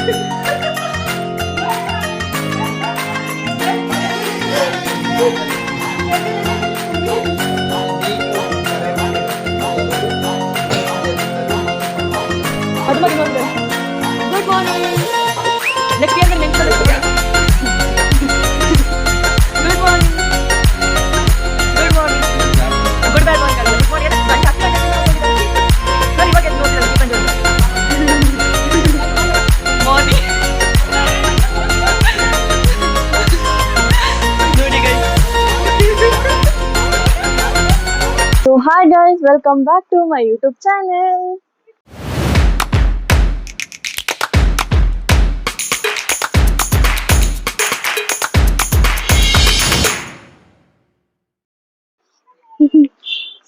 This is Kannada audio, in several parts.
Good morning. Next year next Good morning. Good morning. Good bad morning. Good morning. Sorry, iವಾಗ ನೋಡ್ತಿರಲ್ಲ ಟಿಫನ್ ಮಾರ್ನಿಂಗ್ ನೋಡಿ guys. So hi guys, welcome back to my YouTube channel.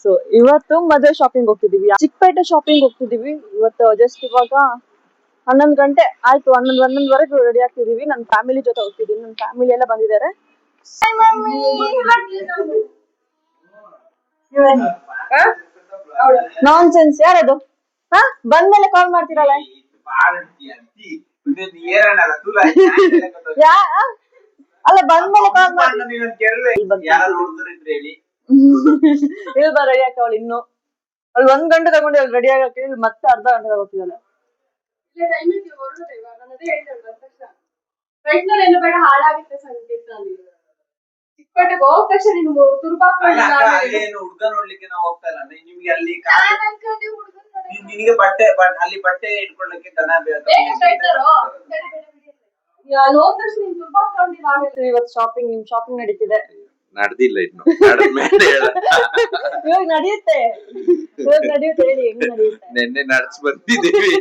So ಇವತ್ತು ಮದುವೆ ಶಾಪಿಂಗ್ ಹೋಗ್ತಿದೀವಿ, ಚಿಕ್ಕಪೇಟೆ ಶಾಪಿಂಗ್ ಹೋಗ್ತಿದೀವಿ ಇವತ್ತು. ಜಸ್ಟ್ ಇವಾಗ 11 ಗಂಟೆ ಆಯ್ತು, 11:30 ರೆಡಿ ಆಗ್ತಿದೀವಿ. ನನ್ನ ಫ್ಯಾಮಿಲಿ ಜೊತೆ ಹೋಗ್ತಿದೀವಿ, ನನ್ನ ಫ್ಯಾಮಿಲಿ ಎಲ್ಲ ಬಂದಿದ್ದಾರೆ. ನಾನ್ ಸೆನ್ಸ್ ಯಾರದು? ಬಂದ್ಮೇಲೆ ಕಾಲ್ ಮಾಡ್ತೀರಲ್ಲ. ಅಲ್ಲ ಬಂದ್ಮೇಲೆ ಕಾಲ್ ಮಾಡಿ. ಇಲ್ಲಿ ಬರ ರೆಡಿ ಆಕ ಅವಳು ಇನ್ನು ಅಲ್ಲಿ 1 ಗಂಟೆ ತಗೊಂಡು ಅಲ್ಲಿ ರೆಡಿ ಆಗಕ್ಕೆ ಮತ್ತೆ ಅರ್ಧ ಗಂಟೆ ತಗೋತಿದ್ದಾಳೆ. ಚಿಕ್ಕಪೇಟೆಗೆ ಹೋದ ತಕ್ಷಣ ನೀನು ಹುಡುಗ ನೋಡ್ಲಿಕ್ಕೆ ನಾವು ಹೋಗ್ತಾ ಇಲ್ಲ. ನಿಮ್ಗೆ ಅಲ್ಲಿ ನಿನಗೆ ಬಟ್ಟೆ ಅಲ್ಲಿ ಬಟ್ಟೆ ಇಟ್ಕೊಳ್ಳಕ್ಕೆ ದನ ಇವತ್ತು ಶಾಪಿಂಗ್ ನಿಮ್ ಶಾಪಿಂಗ್ ನಡೀತಿದೆ. ನಡೆದಿಲ್ಲ ಇನ್ನು ಇವಾಗ ನಡೆಯುತ್ತೆ, ಇವಾಗ ನಡೆಯುತ್ತೆ. ಹೇಳಿ ಹೆಂಗ್ ನಡೆಯುತ್ತೆ? ನಿನ್ನೆ ನಡ್ಸ್ ಬಂದಿದ್ದೀವಿ.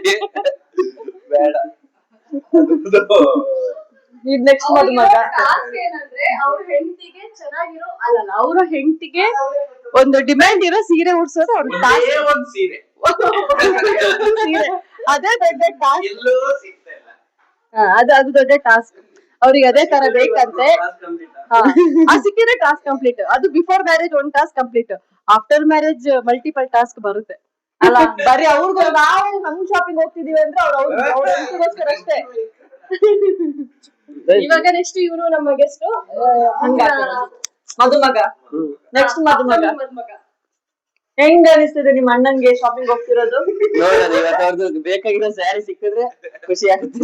ಬೇಡ ಈಗ ನೆಕ್ಸ್ಟ್ ಮದುಮಗ ಏನಂದ್ರೆ ಅವ್ರ ಹೆಂಡತಿಗೆ ಚೆನ್ನಾಗಿರೋ ಅಲ್ಲ, ಅವ್ರ ಹೆಂಡತಿಗೆ ಒಂದು ಡಿಮ್ಯಾಂಡ್ ಇರೋ ಸೀರೆ ಉಡ್ಸೋದು ಅವ್ರ ಒಂದ್ ಸೀರೆ ಅದೇ ದೊಡ್ಡ ಟಾಸ್ಕ್. ಎಲ್ಲೂ ಸಿಗ್ತಾ ಇಲ್ಲ. ಅದು ದೊಡ್ಡ ಟಾಸ್ಕ್ ಅವ್ರಿಗೆ. ಅದೇ ತರ ಬೇಕಂತೆ. ಸಿಕ್ಕಿದ್ರೆ ಟಾಸ್ಕ್ ಕಂಪ್ಲೀಟ್. ಅದು ಬಿಫೋರ್ ಮ್ಯಾರೇಜ್ ಒಂದು task complete, after marriage multiple task ಬರುತ್ತೆ ಅಲ್ಲ. ಬರೀ ಅವ್ರಿಗೂ ನಾವು ನಮ್ ಶಾಪಿಂಗ್ ಹೋಗ್ತಿದೀವಿ ಅಂದ್ರೆ ಅವ್ರಿಗೋಸ್ಕರ ಅಷ್ಟೇ. ಇವಾಗ ನೆಕ್ಸ್ಟ್ ಇವರು ನಮ್ಮ ಗೆಸ್ಟ್ ಮದುಮಗ. ನೆಕ್ಸ್ಟ್ ಮದುಮಗ ಹೆಂಗ್ ಅನಿಸ್ತಿದೆ ನಿಮ್ ಅಣ್ಣನ್ಗೆ ಶಾಪಿಂಗ್ ಹೋಗ್ತಿರೋದು? ನೋಡೋಣ ಇವತ್ತು ಅವ್ರದ್ದು ಬೇಕಾಗಿರೋ ಸ್ಯಾರಿ ಸಿಕ್ಕಿದ್ರೆ ಖುಷಿ ಆಗುತ್ತೆ.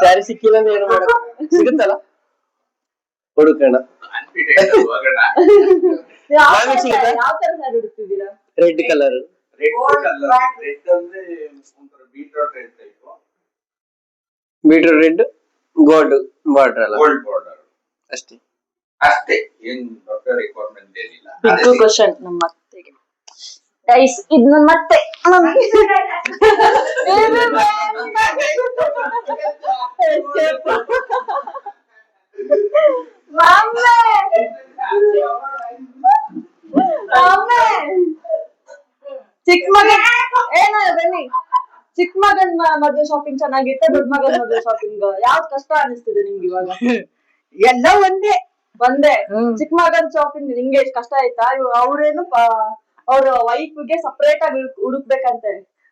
ಸ್ಯಾರಿ ಸಿಕ್ಕಿಲ್ಲ ಅಂದ್ರೆ ಏನು ಮಾಡೋದು, ಸಿಗುತ್ತಲ್ಲ ಹುಡುಕೋಣ. ಯಾವ ತರ ಸ್ಯಾರಿ ಹುಡುಕ್ತಿದ್ದೀರಾ? Red colour. Beetroot red, gold border ಅಲ್ಲ, ಗೋಲ್ಡ್ ಬಾರ್ಡರ್ ಅಷ್ಟೇ. ಏನ್ ದೊಡ್ಡ ರಿಕ್ವೈರ್ಮೆಂಟ್ ಏನಿಲ್ಲ. ಬಿಗ್ ಕ್ವಶನ್ ನಮ್ಮ ಅತ್ತೆಗೆ. ಗೈಸ್ ಇದು ನಮ್ಮ ಅತ್ತೆ. ಚಿಕ್ಕ ಮಗನ್ ಏನ ಬನ್ನಿ, ಚಿಕ್ಕ ಮಗನ್ ಮದುವೆ ಶಾಪಿಂಗ್ ಚೆನ್ನಾಗಿತ್ತೆ, ದೊಡ್ಡ ಮಗನ್ ಮದುವೆ ಶಾಪಿಂಗ್ ಯಾವ್ದು ಕಷ್ಟ ಅನಿಸ್ತಿದೆ ನಿಮ್ಗೆ ಇವಾಗ? ಎಲ್ಲ ಒಂದೇ. ಚಿಕ್ಕ ಮಗನ್ ಶಾಪಿಂಗ್ ನಿಂಗೆ ಎಷ್ಟು ಕಷ್ಟ ಆಯ್ತಾ? ಅವ್ರೇನು ಅವ್ರ ವೈಫ್ಗೆ ಸಪರೇಟ್ ಆಗಿ ಹುಡುಕ್ಬೇಕಂತೆ,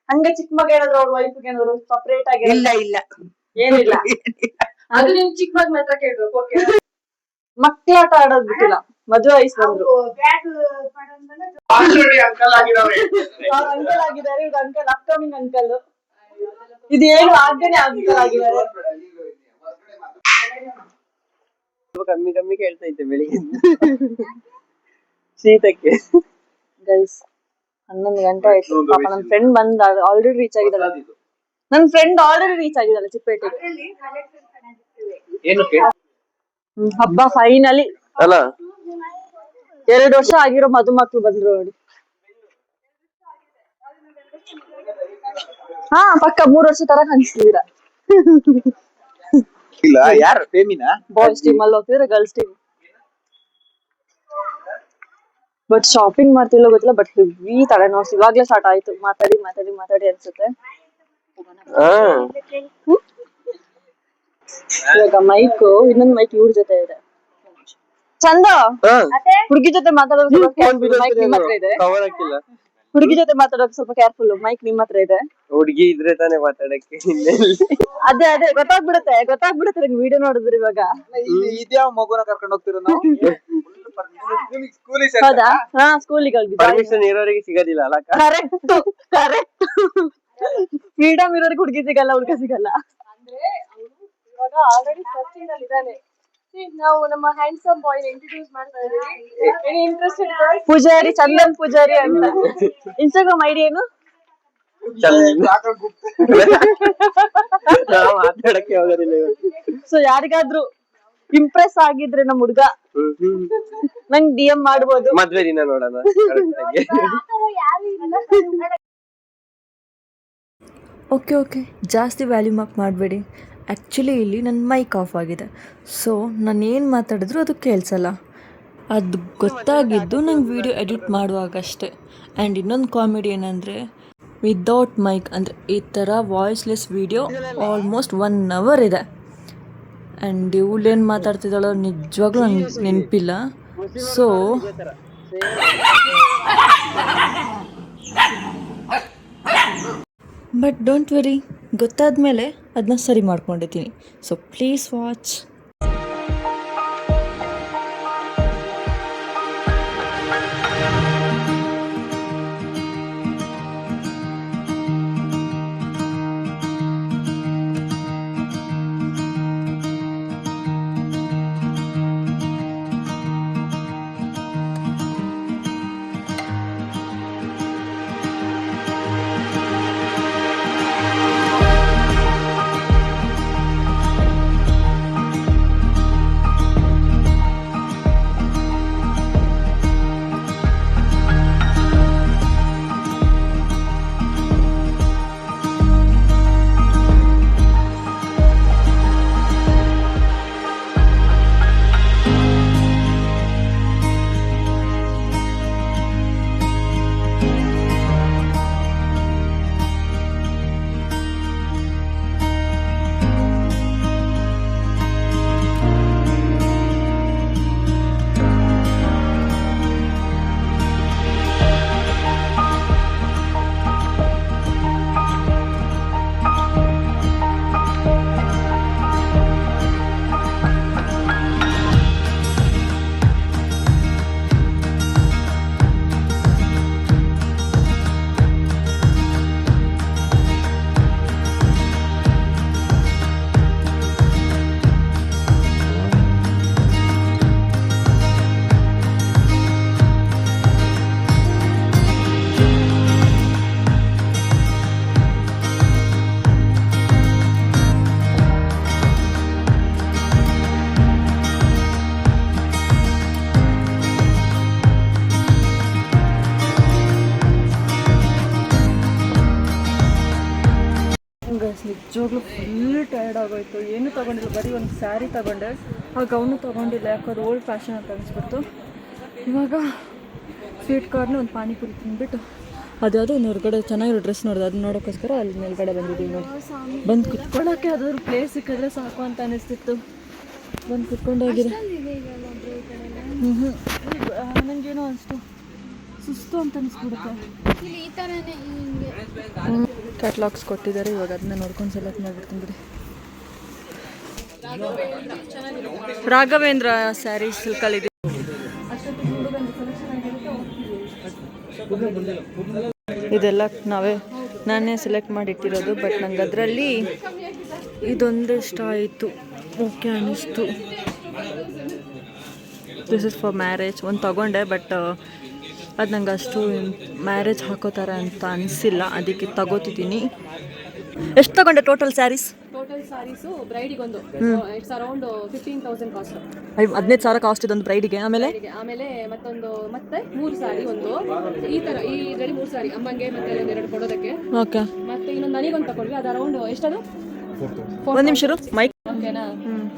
ಹಂಗೆ ಚಿಕ್ಕ ಮಗ ಏನಾದ್ರು ಅವ್ರ ವೈಫ್ಗೆ ಏನಾದ್ರು ಸಪರೇಟ್ ಆಗಿ? ಇಲ್ಲ ಏನಿಲ್ಲ. ಅದು ನಿಮ್ ಚಿಕ್ಕ ಮಗ ಮಾತ್ರ ಕೇಳ್ಬೇಕು. ಓಕೆ, ಮಕ್ಕಳಾಟ ಆಡೋದ್ ಬಿಟ್ಟಿಲ್ಲ, ಮದುವೆ ವಯಸ್ಸು ಬಂದ್ರು. ಅಂಕಲ್ ಆಗಿದವ್ರೆ. ಅಂಕಲ್ ಆಗಿದ್ದಾರೆ, ಇವ್ರು ಅಂಕಲ್, ಅಪ್ಕಮಿಂಗ್ ಅಂಕಲ್. ಇದೇನು ಆಗ್ದೇನೆ ಅಂಕಲ್ ಆಗಿದ್ದಾರೆ. ಕಮ್ಮಿ ಕೇಳ್ತಾ ಇದ್ದೆ ಬೆಳಿಗ್ಗೆ ಶೀತಕ್ಕೆ. ಗೈಸ್ 11 ಗಂಟೆ ಆಯ್ತು. ಪಾಪ ನನ್ ಫ್ರೆಂಡ್ ಬಂದ ಆಲ್ರೆಡಿ ರೀಚ್ ಆಗಿದ್ದಾಳೆ. ಚಿಕ್ಕಪೇಟೆಗೆ. ಹಬ್ಬ ಫೈನಲಿ ಅಲ್ಲ, 2 ವರ್ಷ ಆಗಿರೋ ಮದುಮಕ್ಳು ಬಂದ್ರು ನೋಡಿ. ಪಕ್ಕ 3 ವರ್ಷ ತರ ಕಾಣಿಸ್ತಿದ್ದೀರಾ. ಇಲ್ಲ ಯಾರು ಫೇಮಿನಾ? ಬಾಯ್ಸ್ ಟೀಮ್ ಅಲ್ಲಿ ಹೋಗ್ತಿದ್ರೆ ಗರ್ಲ್ಸ್ ಟೀಮ್. ಬಟ್ ಶಾಪಿಂಗ್ ಮಾಡ್ತಿಲ್ಲ ಗೊತ್ತಿಲ್ಲ, ಬಟ್ ಹೆವಿ ತಲೆನೋವು ಇವಾಗ್ಲೇ ಸ್ಟಾರ್ಟ್ ಆಯ್ತು. ಮಾತಾಡಿ ಅನ್ಸುತ್ತೆ. ಇವಾಗ ಮೈಕ್, ಇನ್ನೊಂದ್ ಮೈಕ್ ಇವ್ರ ಜೊತೆ ಇದೆ. ಚಂದ ಹುಡುಗಿ ಜೊತೆ ಮಾತಾಡೋದು ಮೈಕ್ ನಿಮ್ಮ ಹತ್ರ ಇದೆ. ಹುಡುಗಿ ಜೊತೆ ಮಾತಾಡೋಕೆ ಸ್ವಲ್ಪ ಕೇರ್ಫುಲ್, ಮೈಕ್ ನಿಮ್ ಹತ್ರ ಇದೆ. ಹುಡುಗಿ ಇದ್ರೆ ತಾನೇ ಮಾತಾಡಕ್ಕೆ. ಇನ್ನೆಲ್ಲಿ? ಅದೇ ಗೊತ್ತಾಗ್ಬಿಡುತ್ತೆ ನಿಮ್ಗೆ ವಿಡಿಯೋ ನೋಡಿದ್ರೆ ಇವಾಗ. ಇದ್ಯಾವ ಮಗುನ ಕರ್ಕೊಂಡು ಹೋಗ್ತಿರೋ ನಾವು? ಸ್ಕೂಲಿಗೆ ಹೌದಾ? ಹಾ, ಸ್ಕೂಲಿಗೆ ಹೋಗಿದ್ದೆ. ಪರ್ಮಿಷನ್ ಇರೋರಿಗೆ ಸಿಗೋದಿಲ್ಲ ಅಲ್ಲ ಅಕ್ಕ? ಕರೆಕ್ಟ್. ಫ್ರೀಡಮ್ ಇರೋರಿಗೆ ಹುಡುಗಿ ಸಿಗಲ್ಲ, ಹುಡುಗ ಸಿಗಲ್ಲ. ಅಂದ್ರೆ ಅವನು ಇವಾಗ ಆಲ್ರೆಡಿ ಸರ್ಚಿಂಗ್ ಅಲ್ಲಿ ಇದ್ದಾನೆ. ನಾವು ನಮ್ಮ ಹ್ಯಾಂಡ್ಸಮ್ ಬಾಯ್ ಇಂಟ್ರೊಡ್ಯೂಸ್ ಮಾಡ್ತಾ ಇದೀವಿ. ಇಂಟ್ರೆಸ್ಟೆಡ್ ಪೂಜಾರಿ, ಚಂದನ್ ಪೂಜಾರಿ ಅಂತ. ಇನ್ಸ್ಟಾಗ್ರಾಮ್ ಐಡಿ ಏನು? ಮಾತಾಡಕ್ಕೆ ಹೋಗೋದಿಲ್ಲ ಇವತ್ತು. ಸೊ ಯಾರಿಗಾದ್ರೂ ಇಂಪ್ರೆಸ್ ಆಗಿದ್ರೆ ನಮ್ಮ ಹುಡುಗ ನಂಗ್ DM ಮಾಡ್ಬೋದು. ಮದ್ವೆ ದಿನ ನೋಡೋಣ. ಓಕೆ ಜಾಸ್ತಿ ವ್ಯಾಲ್ಯೂಮ್ ಅಪ್ ಮಾಡಬೇಡಿ. ಆ್ಯಕ್ಚುಲಿ ಇಲ್ಲಿ ನನ್ನ ಮೈಕ್ ಆಫ್ ಆಗಿದೆ, ಸೊ ನಾನು ಏನು ಮಾತಾಡಿದ್ರು ಅದು ಕೇಳಿಸಲ್ಲ. ಅದು ಗೊತ್ತಾಗಿದ್ದು ನಂಗೆ ವಿಡಿಯೋ ಎಡಿಟ್ ಮಾಡುವಾಗಷ್ಟೇ. ಆ್ಯಂಡ್ ಇನ್ನೊಂದು ಕಾಮಿಡಿ ಏನಂದರೆ, ವಿದೌಟ್ ಮೈಕ್ ಅಂದರೆ ಈ ಥರ ವಾಯ್ಸ್ಲೆಸ್ ವಿಡಿಯೋ ಆಲ್ಮೋಸ್ಟ್ 1 hour ಇದೆ. ಆ್ಯಂಡ್ ಇವಳೇನು ಮಾತಾಡ್ತಿದ್ದಾಳೋ ನಿಜವಾಗ್ಲೂ ನಂಗೆ ನೆನಪಿಲ್ಲ. ಸೊ ಬಟ್ ಡೋಂಟ್ ವೆರಿ, ಗೊತ್ತಾದ ಮೇಲೆ ಅದನ್ನ ಸರಿ ಮಾಡ್ಕೊಂಡಿದ್ದೀನಿ. So please watch. ನಿಜವಾಗ್ಲೂ ಫುಲ್ ಟಯರ್ಡ್ ಆಗೋಯ್ತು. ಏನೂ ತೊಗೊಂಡಿಲ್ಲ, ಬರೀ ಒಂದು ಸ್ಯಾರಿ ತೊಗೊಂಡೆ. ಆ ಗೌನು ತೊಗೊಂಡಿಲ್ಲ, ಯಾಕಂದ್ರೆ ಓಲ್ಡ್ ಫ್ಯಾಷನ್ ಅಂತ ಅನಿಸ್ಬಿಡ್ತು. ಇವಾಗ ಸ್ವೀಟ್ ಕಾರ್ನ್ ಒಂದು ಪಾನಿಪುರಿ ತಿಂದ್ಬಿಟ್ಟು ಅದ್ಯಾವುದೋ ಒಂದು ಹೊರಗಡೆ ಚೆನ್ನಾಗಿರೋ ಡ್ರೆಸ್ ನೋಡಿದೆ, ಅದನ್ನ ನೋಡೋಕ್ಕೋಸ್ಕರ ಅಲ್ಲಿ ಮೇಲ್ಗಡೆ ಬಂದಿದ್ದೀವಿ. ನೋಡಿ, ಬಂದು ಕುತ್ಕೊಳ್ಳೋಕ್ಕೆ ಯಾವ್ದಾದ್ರು ಪ್ಲೇಸ್ ಸಿಕ್ಕಿದ್ರೆ ಸಾಕು ಅಂತ ಅನಿಸ್ತಿತ್ತು. ಬಂದು ಕುತ್ಕೊಂಡೋಗಿದೆ. ನನಗೇನೋ ಅಷ್ಟು ಸುಸ್ತು ಅಂತ ಅನಿಸ್ಬಿಡುತ್ತೆ. ಕ್ಯಾಟ್ಲಾಗ್ಸ್ ಕೊಟ್ಟಿದ್ದಾರೆ, ಇವಾಗ ಅದನ್ನ ನೋಡ್ಕೊಂಡು ಸೆಲೆಕ್ಟ್ ಮಾಡಿಬಿಡ್ತೀನಿ ಬಿಡಿ. ರಾಘವೇಂದ್ರ ಸ್ಯಾರಿ ಸಿಲ್ಕಲ್ಲಿದೆ. ಇದೆಲ್ಲ ನಾನೇ ಸೆಲೆಕ್ಟ್ ಮಾಡಿಟ್ಟಿರೋದು. ಬಟ್ ನಂಗೆ ಅದರಲ್ಲಿ ಇದೊಂದು ಇಷ್ಟ ಆಯಿತು, ಓಕೆ ಅನ್ನಿಸ್ತು. ದಿಸ್ ಇಸ್ ಫಾರ್ ಮ್ಯಾರೇಜ್ ಒಂದು ತೊಗೊಂಡೆ, ಬಟ್ ಅದು ನಂಗೆ ಅಷ್ಟು ಮ್ಯಾರೇಜ್ ಹಾಕೋ ಥರ ಅಂತ ಅನಿಸಿಲ್ಲ, ಅದಕ್ಕೆ ತಗೋತಿದ್ದೀನಿ. ಎಷ್ಟು ತಗೊಂಡೆ ಟೋಟಲ್ ಸ್ಯಾರೀಸ್? ಟೋಟಲ್ ಸಾರೀಸು ಬ್ರೈಡಿಗೊಂದು ಇಟ್ಸ್ ಅರೌಂಡ್ 15,000 ಕಾಸ್ಟ್. 15,000 ಕಾಸ್ಟ್ ಇದೊಂದು ಬ್ರೈಡಿಗೆ. ಆಮೇಲೆ ಮತ್ತೆ 3 ಸಾರಿ, ಒಂದು ಈ ತರ ಈ ಇದರಲ್ಲಿ 3 ಸಾರಿ ಅಮ್ಮಂಗೆ ಮತ್ತೆ 2 ಕೊಡೋದಕ್ಕೆ. ಓಕೆ, ಮತ್ತೆ ಇನ್ನೊಂದು ನನಗೊಂದು ತಗೊಂಡ್ವಿ, ಅದು ಅರೌಂಡ್ ಎಷ್ಟದು 1 ನಿಮಿಷ ಮೈಕ್. ಓಕೆನಾ?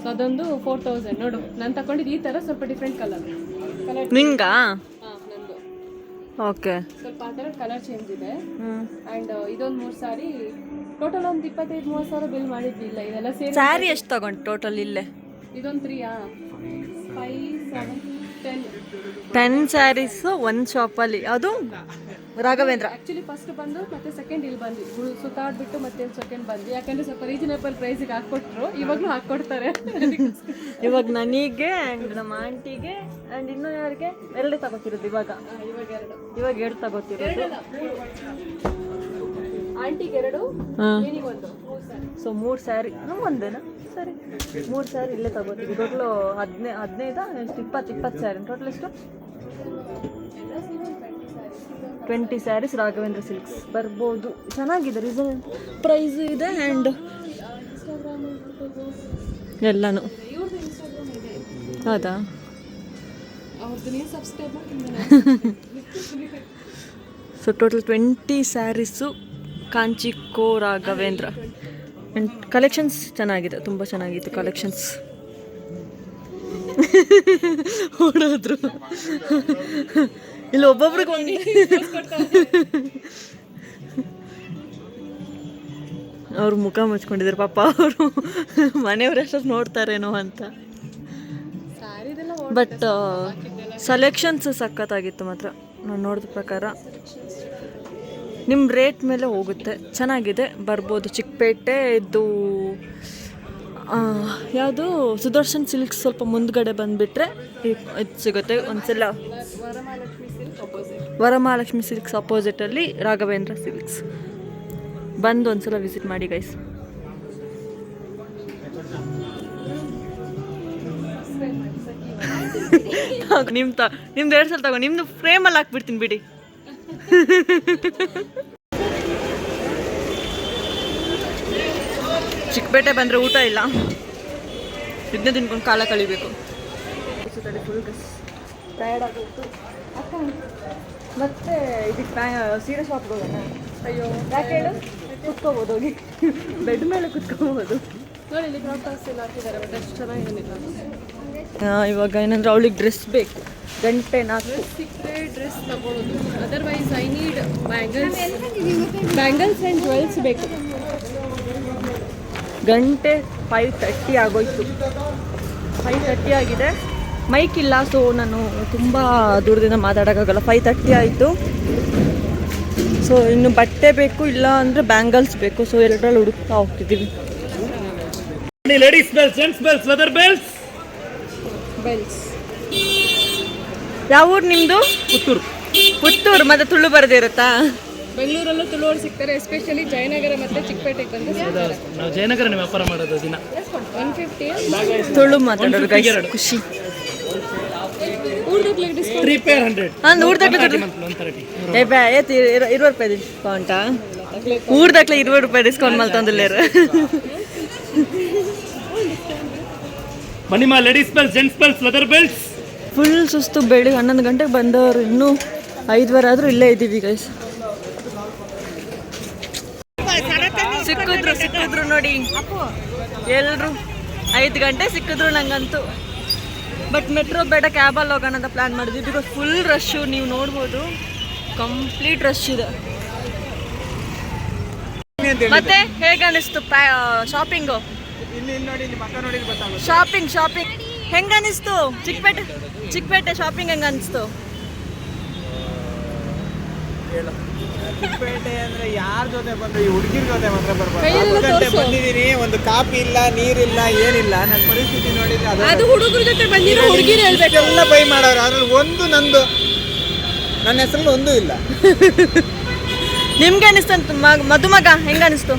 ಸೊ ಅದೊಂದು 4,000. ನೋಡು, ನಾನು ತಗೊಂಡಿದ್ದು ಈ ತರ ಸ್ವಲ್ಪ ಡಿಫ್ರೆಂಟ್ ಕಲರ್ ನಿಂಗಾ? ನಂದು ಓಕೆ, ಸ್ವಲ್ಪ ಆ ಥರ ಕಲರ್ ಚೇಂಜ್ ಇದೆ. ಆ್ಯಂಡ್ ಇದೊಂದು 3 ಸಾರಿ ಟೋಟಲ್ ಒಂದು 25-30 ಸಾವಿರ ಬಿಲ್ ಮಾಡಿದ್ವಿ. ಇಲ್ಲ ಇದೆಲ್ಲ ಸೇರಿ ಸ್ಯಾರಿ ಎಷ್ಟು ತಗೊಂಡು ಟೋಟಲ್ ಇಲ್ಲೇ? ಇದೊಂದು 3 5 7 10 10 ಸ್ಯಾರೀಸು ಒಂದು ಶಾಪಲ್ಲಿ. ಅದು ರಾಘವೇಂದ್ರ ಆಕ್ಚುಲಿ ಫಸ್ಟ್ ಬಂದು ಮತ್ತೆ ಸೆಕೆಂಡ್ ಇಲ್ಲಿ ಬಂದ್ವಿ ಸುತ್ತಾಡ್ಬಿಟ್ಟು ಮತ್ತೆ ಸೆಕೆಂಡ್ ಬಂದ್ವಿ ಯಾಕಂದ್ರೆ ಸ್ವಲ್ಪ ರೀಸನಬಲ್ ಪ್ರೈಸಿಗೆ ಹಾಕೊಟ್ರು ಇವಾಗ್ಲೂ ಹಾಕೊಡ್ತಾರೆ ಇವಾಗ ನನಗೆ ಆ್ಯಂಡ್ ನಮ್ಮ ಆಂಟಿಗೆ ಆ್ಯಂಡ್ ಇನ್ನೂ ಯಾರಿಗೆ ಎರಡೇ ತಗೋತಿರೋದು ಇವಾಗ ಎರಡು ತಗೋತಿರೋದು ಆಂಟಿಗೆ 2 ನಿನಗೊಂದು 3 ಸೊ 3 ಸ್ಯಾರಿ ಒಂದೇನಾ ಸರಿ 3 ಸ್ಯಾರಿ ಇಲ್ಲೇ ತಗೋತೀವಿ ಟೋಟಲು 15 ಎಷ್ಟು 20 ಸ್ಯಾರಿ ಟೋಟಲ್ ಎಷ್ಟು 20 ಸ್ಯಾರೀಸ್ ರಾಘವೇಂದ್ರ ಸಿಲ್ಕ್ಸ್ ಬರ್ಬೋದು ಚೆನ್ನಾಗಿದೆ ರೀಸನ್ ಪ್ರೈಸ್ ಇದೆ ಆ್ಯಂಡ್ ಎಲ್ಲನೂ ಹೌದಾ ಅವ್ರದ್ದು ನೀವು ಸಬ್ಸ್ಕ್ರೈಬ್ ಸೊ ಟೋಟಲ್ 20 ಸ್ಯಾರೀಸು ಕಾಂಚಿಕೋ ರಾಘವೇಂದ್ರ ಆ್ಯಂಡ್ ಕಲೆಕ್ಷನ್ಸ್ ಚೆನ್ನಾಗಿದೆ ತುಂಬ ಚೆನ್ನಾಗಿತ್ತು ಕಲೆಕ್ಷನ್ಸ್ ಓಡೋದ್ರು ಇಲ್ಲಿ ಒಬ್ಬೊಬ್ರಿಗೆ ಒಂದು ಅವ್ರು ಮುಖ ಮುಚ್ಕೊಂಡಿದ್ದಾರೆ ಪಾಪ ಅವರು ಮನೆಯವ್ರೆಷ್ಟು ನೋಡ್ತಾರೇನೋ ಅಂತ ಬಟ್ ಸೆಲೆಕ್ಷನ್ಸ್ ಸಖತ್ತಾಗಿತ್ತು ಮಾತ್ರ ನಾನು ನೋಡಿದ ಪ್ರಕಾರ ನಿಮ್ಮ ರೇಟ್ ಮೇಲೆ ಹೋಗುತ್ತೆ ಚೆನ್ನಾಗಿದೆ ಬರ್ಬೋದು ಚಿಕ್ಕಪೇಟೆ ಇದು ಯಾವುದು ಸುದರ್ಶನ್ ಸಿಲ್ಕ್ಸ್ ಸ್ವಲ್ಪ ಮುಂದ್ಗಡೆ ಬಂದುಬಿಟ್ರೆ ಇದು ಸಿಗುತ್ತೆ ಒಂದ್ಸಲ ವರಮಹಾಲಕ್ಷ್ಮಿ ಸಿಲ್ಕ್ಸ್ ಅಪೋಸಿಟಲ್ಲಿ ರಾಘವೇಂದ್ರ ಸಿಲ್ಕ್ಸ್ ಬಂದು ಒಂದ್ಸಲ ವಿಸಿಟ್ ಮಾಡಿ ಗೈಸ್ ನಿಮ್ದು 2 ಸಲ ತಗೋ ನಿಮ್ದು ಫ್ರೇಮಲ್ಲಿ ಹಾಕ್ಬಿಡ್ತೀನಿ ಬಿಡಿ ಚಿಕ್ಕಪೇಟೆ ಬಂದರೆ ಊಟ ಇಲ್ಲ ಇದನ್ನೇ ತಿನ್ಕೊಂಡು ಕಾಲ ಕಳಿಬೇಕು ಫುಲ್ ಟಯರ್ಡ್ ಆಗೋಯ್ತು ಅಕ್ಕ ಮತ್ತೆ ಇದಕ್ಕೆ ಸೀರೆ ಶಾಪ್ಗೆ ಹೋಗೋಣ ಅಯ್ಯೋ ಯಾಕೆ ಹೇಳು ಕುತ್ಕೋಬೋದು ಹೋಗಿ ಬೆಡ್ ಮೇಲೆ ಕುತ್ಕೋಬೋದು ನೋಡಿ ಇಲ್ಲಿ ಕ್ರಾಪ್ ಟಾಪ್ಸ್ ಎಲ್ಲ ಹಾಕಿದ್ದಾರೆ ಬಟ್ ಅಷ್ಟು ಚೆನ್ನಾಗೇನಿಲ್ಲ ಇವಾಗ ಏನಂದ್ರೆ ಅವಳಿಗೆ ಡ್ರೆಸ್ ಬೇಕು ಗಂಟೆ 4 ಸಿಕ್ಕರೆ ಡ್ರೆಸ್ ತಗೊಳ್ಳೋದು otherwise I need bangles and jewels ಬೇಕು ಗಂಟೆ 5:30 ಆಗೋಯ್ತು 5:30 ಆಗಿದೆ ಮೈಕ್ ಇಲ್ಲ ಸೊ ನಾನು ತುಂಬ ದೂರದಿಂದ ಮಾತಾಡೋಕ್ಕಾಗಲ್ಲ 5:30 ಆಯಿತು ಸೊ ಇನ್ನು ಬಟ್ಟೆ ಬೇಕು ಇಲ್ಲ ಅಂದರೆ ಬ್ಯಾಂಗಲ್ಸ್ ಬೇಕು ಸೊ ಎರಡರಲ್ಲಿ ಹುಡುಕ್ತಾ ಹೋಗ್ತಿದ್ದೀವಿ ladies belts gents belts leather belts belts ಯಾವ ಊರು ನಿಮ್ಮದು ಪುತ್ತೂರು ಮತ್ತೆ ತುಳು ಬರದೇ ಇರುತ್ತಾ ಬೆಂಗಳೂರಲ್ಲೂ ತುಳುವರು ಸಿಗ್ತಾರೆ ಎಸ್ಪೆಷಲಿ ಜಯನಗರ ಮತ್ತು ಚಿಕ್ಕಪೇಟೆಗೆ ಬಂದು ಸಿಗ್ತಾರೆ ನಾವು ಜಯನಗರ ವ್ಯಾಪಾರ ಮಾಡೋದು ದಿನ 150 ತುಳು ಮಾತಾಡೋರು guys, ಖುಷಿ ಊರ್ದಕ್ಲಿಗೆ ಡಿಸ್ಕೌಂಟ್ 3 pair 100 ಅಂದ್ ಊರ್ದಕ್ಲೆ 130 ಏ ಬಾ ಏತ್ 20 ರೂಪಾಯಿ ಡಿಸ್ಕೌಂಟಾ ಊರ್ದಕ್ಲೆ 20 ರೂಪಾಯಿ ಡಿಸ್ಕೌಂಟ್ ಮಲ್ತಂದಿಲ್ಲೇರು ಮನಿಮಾ ladies belts gents belts leather belts full ಸುಸ್ತು ಬೆಳಿಗ್ಗೆ 11 ಗಂಟೆಗೆ ಬಂದವರು ಇನ್ನೂ 5 ಆದರೂ ಇಲ್ಲೇ ಇದ್ದೀವಿ ಗೈಸ್ ಸಿಕ್ಕಿದ್ರು ನೋಡಿ ಎಲ್ಲರೂ 5 ಗಂಟೆ ಸಿಕ್ಕಿದ್ರು ನಂಗಂತೂ ಬಟ್ ಮೆಟ್ರೋ ಬೇಡ ಕ್ಯಾಬಲ್ಲಿ ಹೋಗೋಣ ಅಂತ ಪ್ಲ್ಯಾನ್ ಮಾಡಿದ್ವಿ ಬಿಕಾಸ್ ಫುಲ್ ರಶ್ಶು ನೀವು ನೋಡ್ಬೋದು ಕಂಪ್ಲೀಟ್ ರಶ್ ಇದೆ ಮತ್ತೆ ಹೇಗೆ ಅನಿಸ್ತು ಶಾಪಿಂಗು ಶಾಪಿಂಗ್ ಹೆಂಗ ಅನಿಸ್ತು ಚಿಕ್ಕಪೇಟೆ ಶಾಪಿಂಗ್ ಹೆಂಗ ಅನಿಸ್ತು ಚಿಕ್ಕಪೇಟೆ ಅಂದ್ರೆ ಯಾರ ಜೊತೆ ಬಂದ್ರೆ ಈ ಹುಡುಗಿರ ಜೊತೆ ಮಾತ್ರ ಬರ್ಬಾರ್ದು ಬಂದಿದ್ದೀನಿ ಒಂದು ಕಾಫಿ ಇಲ್ಲ ನೀರಿಲ್ಲ ಏನಿಲ್ಲ ನನ್ನ ಪರಿಸ್ಥಿತಿ ನೋಡಿದ್ರೆ ಅದು ಹುಡುಗರ ಜೊತೆ ಬಂದಿರೋ ಹುಡುಗಿರು ಹೇಳ್ಬೇಕು ಎಲ್ಲ ಬೈ ಮಾಡೋರು ಅದ್ರಲ್ಲಿ ಒಂದು ನಂದು ನನ್ನ ಹೆಸರಲ್ಲಿ ಒಂದು ಇಲ್ಲ ನಿಮ್ಗೆ ಅನಿಸ್ತಂತ ಮದುಮಗ ಹೆಂಗ ಅನಿಸ್ತು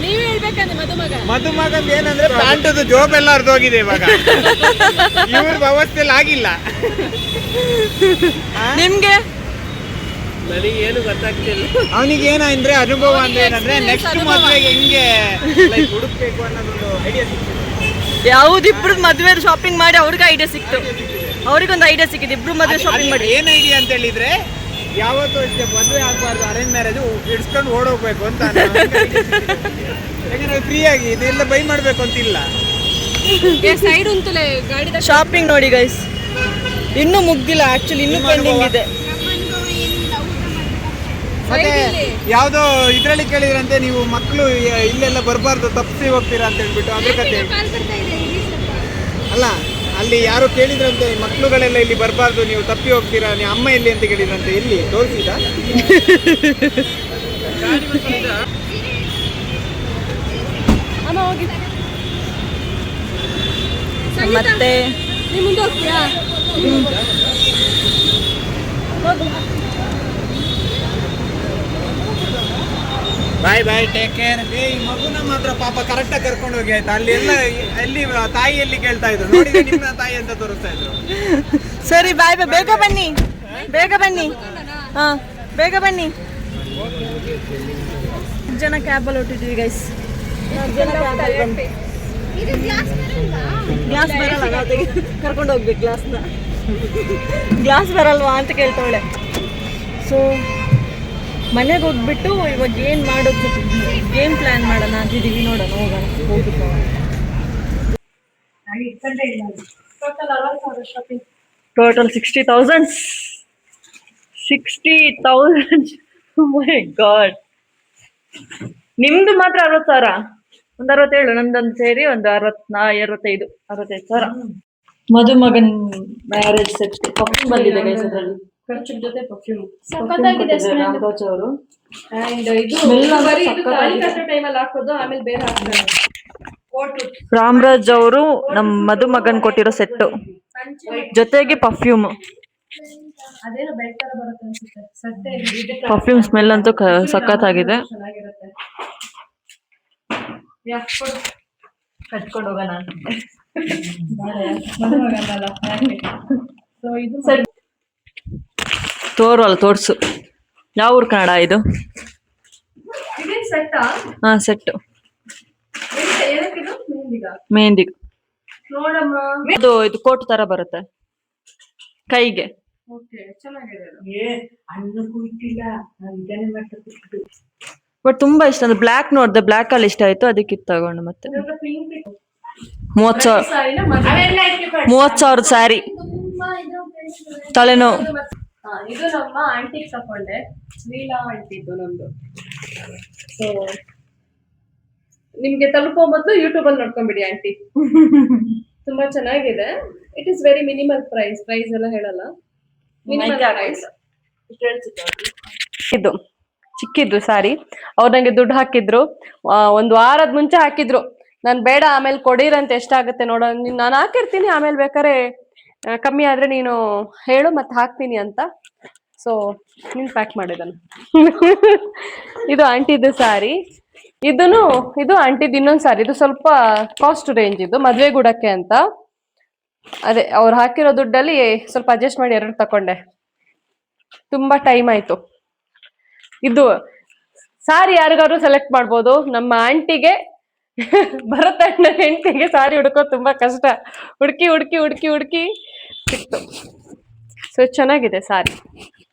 ನೀವೇ ಹೇಳ್ಬೇಕಂದ್ರೆ ಮದುಮಗಂದ ಏನಂದ್ರೆ ಪ್ಯಾಂಟದು ಜೋಬ್ ಎಲ್ಲ ಅರ್ಧೋಗಿದೆ ಇವಾಗ ಇವ್ರ ವ್ಯವಸ್ಥೆಯಲ್ಲಿ ಆಗಿಲ್ಲ ನಿಮ್ಗೆ ನನಗೇನು ಗೊತ್ತಾಗ್ತಿಲ್ಲ ಅವನಿಗೆ ಏನಂದ್ರೆ ಅನುಭವ ಅಂದ್ರೆ ಏನಂದ್ರೆ ನೆಕ್ಸ್ಟ್ ಮದುವೆಗೆ ಹೆಂಗೆ ಹುಡುಕ್ಬೇಕು ಅನ್ನೋದೊಂದು ಐಡಿಯಾ ಸಿಕ್ಕಿದೆ ಯಾವುದಿಬ್ರು ಮದುವೆ ಶಾಪಿಂಗ್ ಮಾಡಿ ಅವ್ರಿಗೆ ಐಡಿಯಾ ಸಿಕ್ತು ಅವ್ರಿಗೊಂದು ಐಡಿಯಾ ಸಿಕ್ಕಿದೆ ಇಬ್ರು ಮದುವೆ ಶಾಪಿಂಗ್ ಮಾಡಿ ಏನ್ ಐಡಿಯಾ ಅಂತ ಹೇಳಿದ್ರೆ ಯಾವತ್ತೂ ಅಷ್ಟೇ ಮದುವೆ ಆಗ್ಬಾರ್ದು ಅರೇಂಜ್ ಮ್ಯಾರೇಜ್ ಇಡ್ಸ್ಕೊಂಡು ಓಡೋಗ್ಬೇಕು ಅಂತ ಯಾಕಂದ್ರೆ ಫ್ರೀ ಆಗಿ ಇದೆಲ್ಲ ಬೈ ಮಾಡ್ಬೇಕು ಅಂತಿಲ್ಲ ಸೈಡ್ ಉಂಟಲೆ ಗಾಡಿ ಶಾಪಿಂಗ್ ನೋಡಿ ಗೈಸ್ ಇನ್ನೂ ಮುಗ್ದಿಲ್ಲ ಆಕ್ಚುಲಿ ಇನ್ನೂ ಪೆಂಡಿಂಗ್ ಇದೆ ಮತ್ತೆ ಯಾವ್ದೋ ಇದ್ರಲ್ಲಿ ಕೇಳಿದ್ರಂತೆ ನೀವು ಮಕ್ಕಳು ಇಲ್ಲೆಲ್ಲ ಬರಬಾರ್ದು ತಪ್ಪಿಸಿ ಹೋಗ್ತೀರಾ ಅಂತ ಹೇಳ್ಬಿಟ್ಟು ಅದ್ರ ಕತೆ ಅಲ್ಲ ಅಲ್ಲಿ ಯಾರೋ ಕೇಳಿದ್ರಂತೆ ಮಕ್ಳುಗಳೆಲ್ಲ ಇಲ್ಲಿ ಬರಬಾರ್ದು, ನೀವು ತಪ್ಪಿ ಹೋಗ್ತೀರಾ, ನೀವು ಅಮ್ಮ ಎಲ್ಲಿ ಅಂತ ಕೇಳಿದ್ರಂತೆ. ಎಲ್ಲಿ ತೋರಿಸಿದ? ಮತ್ತೆ ನೀನ್ ಮುಂದೆ ಹೋಗ್ತೀಯಾ? ಬಾಯ್ ಬಾಯ್, ಟೇಕ್ ಕೇರ್. ಈ ಮಗುನ ಮಾತ್ರ ಪಾಪ ಕರೆಕ್ಟಾಗಿ ಕರ್ಕೊಂಡು ಹೋಗಿ ಆಯ್ತಾ. ಅಲ್ಲಿ ಎಲ್ಲ ಎಲ್ಲಿ ತಾಯಿ ಎಲ್ಲಿ ಕೇಳ್ತಾ ಇದ್ರು, ನೋಡಿ ನಿಮ್ಮ ತಾಯಿ ಅಂತ ತೋರಿಸ್ತಾ ಇದ್ರು. ಸರಿ ಬಾಯ್ ಬಾಯ್, ಬೇಗ ಬನ್ನಿ ಬೇಗ ಬನ್ನಿ, ಹಾ ಬೇಗ ಬನ್ನಿ. ಜನ ಕ್ಯಾಬಲ್ಲಿ ಹೊಟ್ಟಿದ್ವಿ ಗೈಸ್. ಗ್ಲಾಸ್ ಬರಲ್ಲ, ನಾವು ಕರ್ಕೊಂಡು ಹೋಗ್ಬೇಕು ಗ್ಲಾಸ್ನ. ಗ್ಲಾಸ್ ಬರಲ್ವಾ ಅಂತ ಕೇಳ್ತಾವಳೆ. ಸೊ ಮನೆಗೆ ಹೋಗ್ಬಿಟ್ಟು ಇವಾಗ ಏನು ಮಾಡೋದು, ಗೇಮ್ ಪ್ಲ್ಯಾನ್ ಮಾಡೋಣ ಅಂತಿದ್ದೀವಿ. ನೋಡೋಣ, ಹೋಗೋಣ, ಹೋಗ್ಬಿಟ್ಟು ಟೋಟಲ್ 60,000. 60,000. ಮೈ ಗಾಡ್. ನಿಮ್ದು ಮಾತ್ರ 60,000, ಒಂದು 67, ನಂದೊಂದು ಸೇರಿ ಒಂದು 65,000. ಮದುಮಗನ್ ಮ್ಯಾರೇಜ್ ಸೆಟ್ ಪರ್ಫ್ಯೂಮ್ ಬಂದಿದೆ ಗೈಸ್. ಅದರಲ್ಲಿ ಖರ್ಚು ಜೊತೆ ಪರ್ಫ್ಯೂಮ್ ಸಖತ್ತಾಗಿದೆ ಸ್ಮೆಲ್. ರಾಮರಾಜ್ ಅವರು. ಅಂಡ್ ಇದು Smell ಅಂತೂ ಬರೀ ಇದು ಸಖತ್ತಾಗಿದೆ. ತಾಳಿ ಕಟ್ಟೋ ಟೈಮಲ್ಲಿ ಹಾಕೋದು, ಆಮೇಲೆ ಬೇರೆ ಹಾಕ್ತಾರೆ. ರಾಮರಾಜ್ ಅವರು ನಮ್ಮ ಮದುಮಗನ್ ಕೊಟ್ಟಿರೋ ಸೆಟ್ಟು ಜೊತೆಗೆ ಪರ್ಫ್ಯೂಮ್. ಅದೇನೋ ಬೆಲ್ಟ್ ತರ ಬರುತ್ತೆ ಅನ್ಸುತ್ತೆ. ಸದ್ಯ ಪರ್ಫ್ಯೂಮ್ ಸ್ಮೆಲ್ ಅಂತೂ ಸಖತ್ತಾಗಿದೆ. ಚೆನ್ನಾಗಿರುತ್ತೆ. ಕಟ್ಕೊಂಡು ಹೋಗೋಣ ಅಂತ. ಸೊ ಇದು ತೋರ್ಸು. ಯಾವ ಊರು ಕನ್ನಡ ಇದು? ಇದೇನ್ ಸೆಟ್ಟಾ? ಹಾ, ಸೆಟ್ಟು ಏನಕ್ಕಿದು? ಮೆಹಂದಿ. ನೋಡಮ್ಮ. ಇದು ಕೋಟ್ ತರ ಬರುತ್ತೆ ಕೈಗೆ. ಓಕೆ, ಚೆನ್ನಾಗಿದೆ ಅದು. ಬಟ್ ತುಂಬಾ ಇಷ್ಟ. ಅಂದ್ರೆ ಬ್ಲ್ಯಾಕ್ ನೋಡ್ದೆ, ಬ್ಲ್ಯಾಕ್ ಅಲ್ಲಿ ಇಷ್ಟ ಆಯ್ತು, ಅದಕ್ಕೆ ಇದು ತಗೊಂಡು. ಮತ್ತೆ 30,000 ಸ್ಯಾರಿ, ತಲೆನೋವು. ಇದು ನಮ್ಮ ಆಂಟಿಗೆ ತಕೊಂಡೆ, ಲೀಲಾ ಆಂಟಿದ್ದು ನಮ್ದು. ಸೊ ನಿಮ್ಗೆ ತಲುಪೋ ಮೊದಲು ಯೂಟ್ಯೂಬ್ ಅಲ್ಲಿ ನೋಡ್ಕೊಂಡ್ಬಿಡಿ ಆಂಟಿ. ತುಂಬಾ ಚೆನ್ನಾಗಿದೆ. It is very minimal price ಎಲ್ಲ ಹೇಳಲ್ಲ, ಮಿನಿಮಲ್ ಪ್ರೈಸ್. ಇದು ಚಿಕ್ಕಿದ್ದು ಸಾರಿ. ಅವ್ರು ನಂಗೆ ದುಡ್ಡು ಹಾಕಿದ್ರು, ಒಂದು ವಾರದ ಮುಂಚೆ ಹಾಕಿದ್ರು. ನಾನು ಬೇಡ, ಆಮೇಲೆ ಕೊಡಿರಂತೆ, ಎಷ್ಟಾಗುತ್ತೆ ನೋಡೋ, ನಾನು ಹಾಕಿರ್ತೀನಿ, ಆಮೇಲೆ ಬೇಕಾದ್ರೆ ಕಮ್ಮಿ ಆದ್ರೆ ನೀನು ಹೇಳು ಮತ್ತೆ ಹಾಕ್ತೀನಿ ಅಂತ. ಸೊ ನೀನ್ ಪ್ಯಾಕ್ ಮಾಡಿದನು. ಇದು ಆಂಟಿದು ಸಾರಿ. ಇದು ಆಂಟಿದ್ ಇನ್ನೊಂದು ಸಾರಿ. ಇದು ಸ್ವಲ್ಪ ಕಾಸ್ಟ್ ರೇಂಜ್, ಇದು ಮದ್ವೆ ಗುಡಕ್ಕೆ ಅಂತ. ಅದೇ ಅವ್ರು ಹಾಕಿರೋ ದುಡ್ಡಲ್ಲಿ ಸ್ವಲ್ಪ ಅಡ್ಜಸ್ಟ್ ಮಾಡಿ 2 ತಕೊಂಡೆ. ತುಂಬಾ ಟೈಮ್ ಆಯ್ತು. ಇದು ಸಾರಿ ಯಾರಿಗಾದ್ರು ಸೆಲೆಕ್ಟ್ ಮಾಡ್ಬೋದು. ನಮ್ಮ ಆಂಟಿಗೆ ಭರತ ಅಣ್ಣ ಹೆಂಡತಿಗೆ ಸಾರಿ ಹುಡ್ಕೋದು ತುಂಬಾ ಕಷ್ಟ. ಹುಡುಕಿ ಸಿಕ್ತು. ಸೊ ಚೆನ್ನಾಗಿದೆ ಸಾರಿ,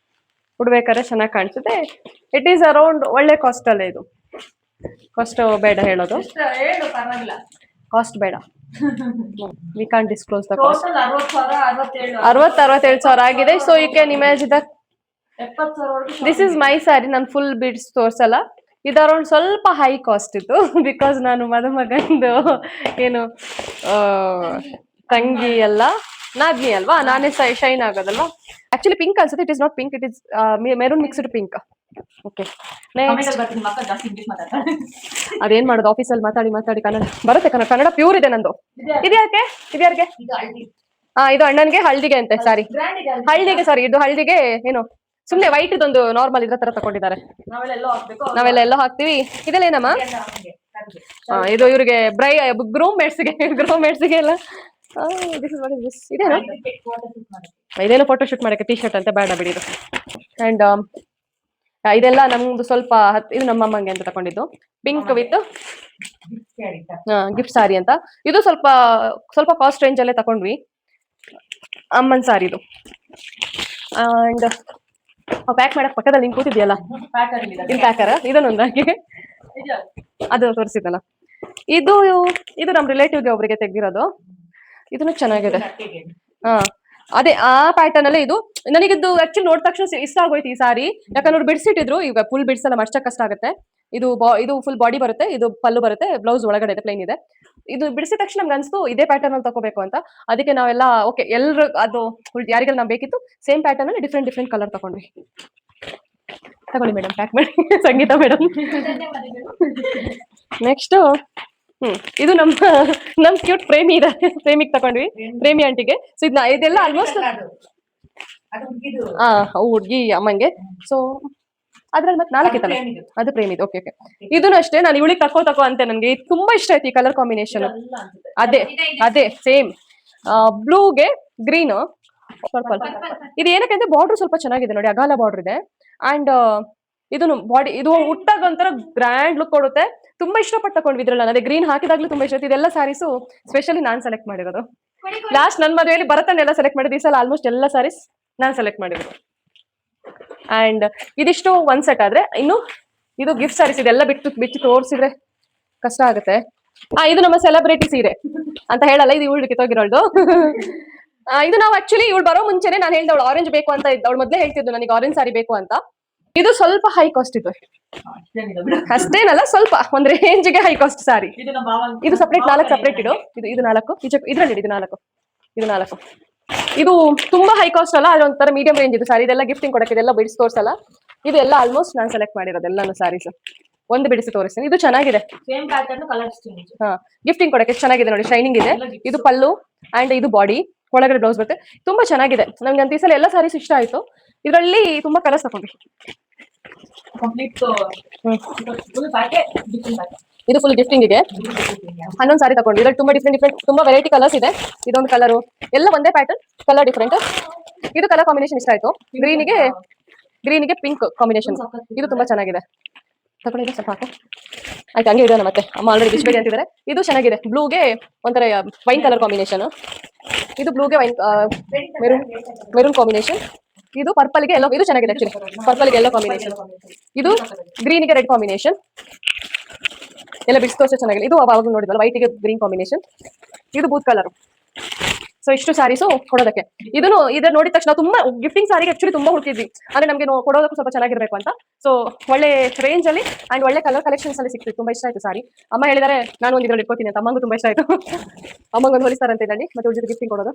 ಉಡ್ಬೇಕಾದ್ರೆ ಚೆನ್ನಾಗಿ ಕಾಣಿಸುತ್ತೆ. ಇಟ್ ಈಸ್ ಅರೌಂಡ್ ಒಳ್ಳೆ ಕಾಸ್ಟ್ ಅಲ್ಲೇ. ಇದು ಕಾಸ್ಟ್ ಬೇಡ ಹೇಳೋದು, ಕಾಸ್ಟ್ ಬೇಡ. We can't disclose the cost. 67,000 ಆಗಿದೆ. So you can imagine that. This is my sari. ನಾನು ಫುಲ್ ಬೀಡ್ಸ್ ತೋರ್ಸಲ್ಲ. ಇದು ಅರೌಂಡ್ ಸ್ವಲ್ಪ ಹೈ ಕಾಸ್ಟ್ ಇತ್ತು, ಬಿಕಾಸ್ ನಾನು ಮದುಮಗಂದು ಏನು ತಂಗಿ ಅಲ್ಲ, ನಾದ್ನಿ ಅಲ್ವಾ, ನಾನೇ ಶೈನ್ ಆಗೋದಲ್ವಾ. ಆಕ್ಚುಲಿ ಪಿಂಕ್ ಅನ್ಸುತ್ತೆ. It is not pink, it is maroon mixed pink. Okay, ಅದೇನ್ ಮಾಡೋದು, ಆಫೀಸಲ್ಲಿ ಮಾತಾಡಿ ಕನ್ನಡ ಬರುತ್ತೆ. ಕನ್ನಡ ಪ್ಯೂರ್ ಇದೆ ನಂದು. ಇದ್ಯಾರ್ಗೆ? ಇದು ಅಣ್ಣನ್ಗೆ ಹಳ್ದಿಗೆ ಅಂತೆ ಸಾರಿ. ಹಳ್ದಿಗೆ ಸಾರಿ, ಇದು ಹಳ್ದಿಗೆ ಏನು ಸುಮ್ನೆ ವೈಟ್ ಇದೊಂದು ನಾರ್ಮಲ್ ಇದ್ರ ತರ ತಗೊಂಡಿದ್ದಾರೆ. ನಾವೆಲ್ಲ ಎಲ್ಲೋ ಹಾಕ್ತಿವಿ. ಇದೆಲ್ಲ ಏನಮ್ಮ? ಇದು ಇವ್ರಿಗೆ ಗ್ರೂಮ್ ಮೇಟ್ಸ್ಗೆ ಎಲ್ಲ. ಇದೇನೋ ಫೋಟೋ ಶೂಟ್ ಮಾಡಕ್ಕೆ ಟೀ ಶರ್ಟ್ ಅಂತ, ಬೇಡ ಬಿಡಿ ಇದು. ಅಂಡ್ ಇದೆಲ್ಲ ನಮ್ದು ಸ್ವಲ್ಪ ಇದು ನಮ್ಮಮ್ಮಂಗೆ ಅಂತ ತಕೊಂಡಿದ್ದು, ಪಿಂಕ್ ವಿತ್ ಗಿಫ್ಟ್ ಸಾರಿ ಅಂತ. ಇದು ಸ್ವಲ್ಪ ಕಾಸ್ಟ್ ರೇಂಜ್ ಅಲ್ಲೇ ತಕೊಂಡ್ವಿ, ಅಮ್ಮನ್ ಸಾರಿ ಇದು. ಅಂಡ್ ಪ್ಯಾಕ್ ಮಾಡಕ್ ಪಕ್ಕದಲ್ಲಿ ಹಿಂಗ್ ಕೂತಿದ್ಯಲ್ಲ, ಇದು ಪ್ಯಾಕರ್. ಇದನ್ನೊಂದು ಹಾಕಿ, ಅದು ತೋರಿಸಿದಲ್ಲ. ಇದು ನಮ್ ರಿಲೇಟಿವ್ಗೆ ಒಬ್ರಿಗೆ ತೆಗ್ದಿರೋದು. ಇದನ್ನು ಚೆನ್ನಾಗಿದೆ. ಅದೇ ಆ ಪ್ಯಾಟರ್ನ್ ಅಲ್ಲೇ ಇದು. ನನಗಿದ್ದು ಆಕ್ಚುಲಿ ನೋಡಿದ ತಕ್ಷಣ ಇಷ್ಟ ಆಗೋಯ್ತು ಈ ಸಾರಿ. ಯಾಕಂದ್ರೆ ಬಿಡ್ಸಿಟ್ಟಿದ್ರು, ಈಗ ಫುಲ್ ಬಿಡ್ಸಲ್ಲ, ಮಡ್ಚಕ್ ಕಷ್ಟ ಆಗುತ್ತೆ. ಇದು ಫುಲ್ ಬಾಡಿ ಬರುತ್ತೆ, ಇದು ಪಲ್ಲು ಬರುತ್ತೆ, ಬ್ಲೌಸ್ ಒಳಗಡೆ ಇದೆ, ಪ್ಲೈನ್ ಇದೆ. ಇದು ಬಿಡಿಸಿದ ತಕ್ಷಣ ನಮ್ಗೆ ಅನ್ಸ್ತು ಇದೇ ಪ್ಯಾಟರ್ನ್ ಅಲ್ಲಿ ತಗೋಬೇಕು ಅಂತ. ಅದಕ್ಕೆ ನಾವೆಲ್ಲ ಓಕೆ ಎಲ್ರು ಅದು ಯಾರಿಗೆಲ್ಲ ನಾವು ಬೇಕಿತ್ತು ಸೇಮ್ ಪ್ಯಾಟರ್ನ್ ಅಲ್ಲಿ ಡಿಫ್ರೆಂಟ್ ಕಲರ್ ತಗೊಂಡ್ವಿ. ತಗೊಳ್ಳಿ ಮೇಡಮ್, ಪ್ಯಾಕ್ ಮಾಡಿ. ಸಂಗೀತ ಮೇಡಮ್. ನೆಕ್ಸ್ಟ್ ಇದು ನಮ್ ಕ್ಯೂಟ್ ಪ್ರೇಮಿ ಇದೆ, ಪ್ರೇಮಿಗೆ ತಗೊಂಡ್ವಿ, ಪ್ರೇಮಿ ಆಂಟಿಗೆ. ಸೊ ಇದೆಲ್ಲ ಆಲ್ಮೋಸ್ಟ್ ಹುಡ್ಗಿ ಅಮ್ಮಂಗೆ. ಸೊ ಅದ್ರಲ್ಲಿ ಮತ್ತೆ 4 ಇತ್ತಲ್ಲ, ಅದು ಪ್ರೇಮಿದು. ಓಕೆ ಓಕೆ, ಇದನ್ನು ಅಷ್ಟೇ ನಾನು ಇವಳಿಗೆ ತಕೋ ಅಂತೆ. ನನ್ಗೆ ಇದು ತುಂಬಾ ಇಷ್ಟ ಆಯ್ತು ಈ ಕಲರ್ ಕಾಂಬಿನೇಷನ್. ಅದೇ ಸೇಮ್ ಬ್ಲೂಗೆ ಗ್ರೀನ್ ಸ್ವಲ್ಪ ಇದು ಏನಕ್ಕೆ ಅಂದ್ರೆ ಬಾರ್ಡರ್ ಸ್ವಲ್ಪ ಚೆನ್ನಾಗಿದೆ ನೋಡಿ, ಅಗಾಲ ಬಾರ್ಡರ್ ಇದೆ. ಅಂಡ್ ಇದನ್ನು ಬಾಡಿ ಇದು ಉಟ್ಟಾಗ ಒಂಥರ ಗ್ರ್ಯಾಂಡ್ ಲುಕ್ ಕೊಡುತ್ತೆ. ತುಂಬಾ ಇಷ್ಟಪಟ್ಟು ತಗೊಂಡ್ವಿ ಇದ್ರಲ್ಲ. ಅದೇ ಗ್ರೀನ್ ಹಾಕಿದಾಗ್ಲೂ ತುಂಬಾ ಇಷ್ಟ. ಇದೆಲ್ಲ ಸ್ಯಾರೀಸು ಸ್ಪೆಷಲಿ ನಾನ್ ಸೆಲೆಕ್ಟ್ ಮಾಡಿರೋದು. ಲಾಸ್ಟ್ ನನ್ನ ಮದುವೆಯಲ್ಲಿ ಭರತನ್ನೆಲ್ಲ ಸೆಲೆಕ್ಟ್ ಮಾಡಿದ್ದು, ಈ ಸಲ ಆಲ್ಮೋಸ್ಟ್ ಎಲ್ಲ ಸ್ಯಾರೀಸ್ ನಾನ್ ಸೆಲೆಕ್ಟ್ ಮಾಡಿರೋದು. ಅಂಡ್ ಇದಿಷ್ಟು ಒಂದ್ ಸೆಟ್ ಆದ್ರೆ, ಇನ್ನು ಇದು ಗಿಫ್ಟ್ ಸ್ಯಾರೀಸ್. ಇದೆಲ್ಲ ಬಿಟ್ಟು ತೋರಿಸಿದ್ರೆ ಕಷ್ಟ ಆಗುತ್ತೆ. ಇದು ನಮ್ಮ ಸೆಲೆಬ್ರಿಟಿ ಸೀರೆ ಅಂತ ಹೇಳಲ್ಲ, ಇದು ಇವಳು ಕಿತ್ತೋಗಿರೋಳ್ದು. ಇದು ನಾವು ಆಕ್ಚುಲಿ ಇವಳು ಬರೋ ಮುಂಚೆನೆ ನಾನು ಹೇಳ್ದೆ ಅವಳು ಆರೆಂಜ್ ಬೇಕು ಅಂತ ಇದ್ದ. ಅವಳು ಮೊದಲೇ ಹೇಳ್ತಿದ್ದು ನನಗೆ ಆರೆಂಜ್ ಸಾರಿ ಬೇಕು ಅಂತ. ಇದು ಸ್ವಲ್ಪ ಹೈ ಕಾಸ್ಟ್ ಇದು, ಅಷ್ಟೇನಲ್ಲ, ಸ್ವಲ್ಪ ಒಂದ್ ರೇಂಜ್ಗೆ ಹೈ ಕಾಸ್ಟ್ ಸಾರಿ. ಇದು ಸಪ್ರೇಟ್ 4 ಸಪ್ರೇಟ್ ಇಡು. ಇದು 4 ಇದ್ರಲ್ಲಿ ಇದು 4 ಇದು ತುಂಬಾ ಹೈ ಕಾಸ್ಟ್ ಅಲ್ಲ, ಅದೊಂಥರ ಮೀಡಿಯಂ ರೇಂಜ್ ಇದು ಸಾರಿ. ಇದೆಲ್ಲ ಗಿಫ್ಟಿಂಗ್ ಕೊಡಕ್ಕೆ, ಇದೆಲ್ಲ ಬಿಡಿಸಿ ತೋರ್ಸಲ್ಲ. ಇದೆಲ್ಲ ಆಲ್ಮೋಸ್ಟ್ ನಾನು ಸೆಲೆಕ್ಟ್ ಮಾಡಿರೋದೆಲ್ಲಾನು ಸ್ಯಾರೀಸ್. ಒಂದು ಬಿಡಿಸಿ ತೋರಿಸ್ತೀನಿ. ಇದು ಚೆನ್ನಾಗಿದೆ, ಗಿಫ್ಟಿಂಗ್ ಕೊಡಕ್ಕೆ ಚೆನ್ನಾಗಿದೆ ನೋಡಿ, ಶೈನಿಂಗ್ ಇದೆ. ಇದು ಪಲ್ಲು ಅಂಡ್ ಇದು ಬಾಡಿ, ಒಳಗಡೆ ಬ್ಲೌಸ್ ಬರುತ್ತೆ. ತುಂಬಾ ಚೆನ್ನಾಗಿದೆ. ನಮ್ಗೆ ಅಂತ ಈ ಸಲ ಎಲ್ಲ ಸ್ಯಾರೀಸ್ ಇಷ್ಟ ಆಯ್ತು. ಇದರಲ್ಲಿ ತುಂಬಾ ಕಲರ್ಸ್ ತಗೊಂಡ್ವಿ. ಇದು ಫುಲ್ ಗಿಫ್ಟಿಂಗ್ ಗೆ 11 ಸಾರಿ ತಗೊಂಡು. ಇದ್ರಲ್ಲಿ ತುಂಬಾ ಡಿಫ್ರೆಂಟ್ ತುಂಬಾ ವೆರೈಟಿ ಕಲರ್ಸ್ ಇದೆ. ಇದೊಂದು ಕಲರು, ಎಲ್ಲ ಒಂದೇ ಪ್ಯಾಟರ್ನ್, ಕಲರ್ ಡಿಫ್ರೆಂಟ್. ಇದು ಕಲರ್ ಕಾಂಬಿನೇಷನ್ ಇಷ್ಟ ಆಯ್ತು. ಗ್ರೀನಿಗೆ ಪಿಂಕ್ ಕಾಂಬಿನೇಷನ್, ಇದು ತುಂಬಾ ಚೆನ್ನಾಗಿದೆ. ತಗೊಂಡಿದ್ದೆ ಸ್ವಲ್ಪ ಹಾಕು. ಆಯ್ತು, ಹಂಗೆ ಇಡೋಣ. ಮತ್ತೆ ಅಮ್ಮ ಆಲ್ರೆಡಿ ಬಿಸ್ಬೇಡಿ ಅಂತಿದ್ದಾರೆ. ಇದು ಚೆನ್ನಾಗಿದೆ, ಬ್ಲೂಗೆ ಒಂಥರ ವೈನ್ ಕಲರ್ ಕಾಂಬಿನೇಷನ್. ಇದು ಬ್ಲೂಗೆ ವೈನ್ ಮೆರೂನ್ ಕಾಂಬಿನೇಷನ್. ಇದು ಪರ್ಪಲ್ಗೆ ಎಲ್ಲೋ, ಇದು ಚೆನ್ನಾಗಿದೆ ಆಕ್ಚುಲಿ. ಪರ್ಪಲ್ಗೆ ಎಲ್ಲೋ ಕಾಂಬಿನೇಷನ್. ಇದು ಗ್ರೀನ್ಗೆ ರೆಡ್ ಕಾಂಬಿನೇಷನ್. ಎಲ್ಲ ಬಿಡಿಸ್ಕೋಸ ಚೆನ್ನಾಗಿದೆ. ಇದು ಅವಾಗ ನೋಡಿದ್ವಲ್ಲ, ವೈಟ್ಗೆ ಗ್ರೀನ್ ಕಾಂಬಿನೇಷನ್. ಇದು ಬೂತ್ ಕಲರ್. ಸೊ ಇಷ್ಟು ಸ್ಯಾರೀಸು ಕೊಡೋದಕ್ಕೆ. ಇದು ನೋಡಿದ ತಕ್ಷಣ ತುಂಬಾ ಗಿಫ್ಟಿಂಗ್ ಸಾರಿಗೆ ಆಕ್ಚುಲಿ ತುಂಬಾ ಹುಡುಕಿದ್ವಿ. ಅಂದ್ರೆ ನಮಗೆ ಕೊಡೋದಕ್ಕೂ ಸ್ವಲ್ಪ ಚೆನ್ನಾಗಿರ್ಬೇಕು ಅಂತ. ಸೊ ಒಳ್ಳೆ ರೇಂಜ್ ಅಲ್ಲಿ ಅಂಡ್ ಒಳ್ಳೆ ಕಲರ್ ಕಲೆಕ್ಷನ್ಸ್ ಅಲ್ಲಿ ಸಿಕ್ತಿತ್ತು. ತುಂಬಾ ಇಷ್ಟ ಆಯ್ತು ಸಾರಿ. ಅಮ್ಮ ಹೇಳಿದಾರೆ ನಾನು ಒಂದು ಇದ್ರಲ್ಲಿ ಇಟ್ಕೋತೀನಿ ಅಂತ. ಅಮ್ಮಂಗೂ ತುಂಬಾ ಇಷ್ಟ ಆಯ್ತು. ಅಮ್ಮಂಗೊಂದು ಹೊಲಿಸ್ತಾರಂತೆ ಇದರಲ್ಲಿ, ಮತ್ತೆ ಉಳಿದ ಗಿಫ್ಟಿಂಗ್ ಕೊಡೋದು.